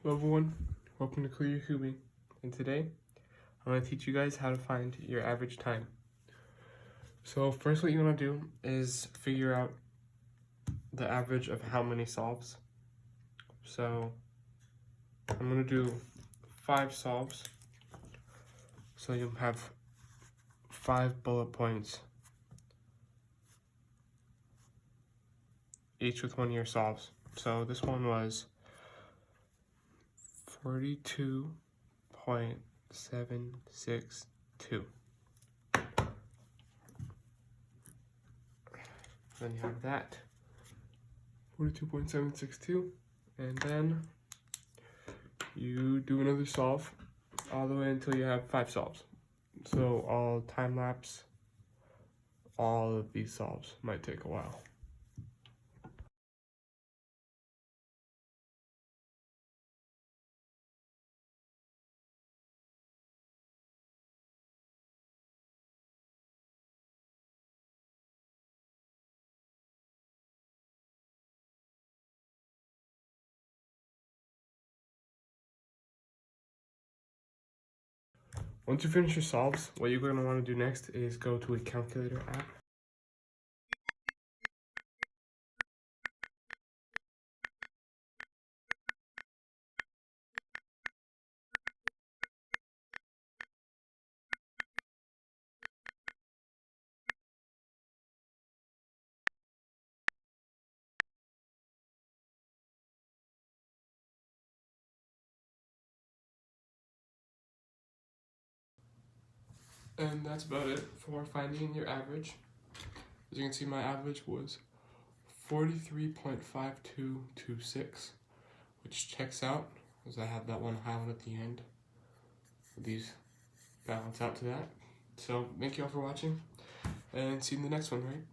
Hello everyone, welcome to Clear Your Rubik, and today I'm going to teach you guys how to find your average time. So first what you want to do is figure out the average of how many solves. So I'm going to do 5 solves, so you'll have 5 bullet points, each with one of your solves. So this one was 42.762. Then you have that, 42.762, and then you do another solve all the way until you have 5 solves. So all time lapse, all of these solves might take a while. Once you finish your solves, what you're going to want to do next is go to a calculator app. And that's about it for finding your average. As you can see, my average was 43.5226, which checks out, as I have that one high one at the end. These balance out to that. So thank you all for watching, and see you in the next one, right?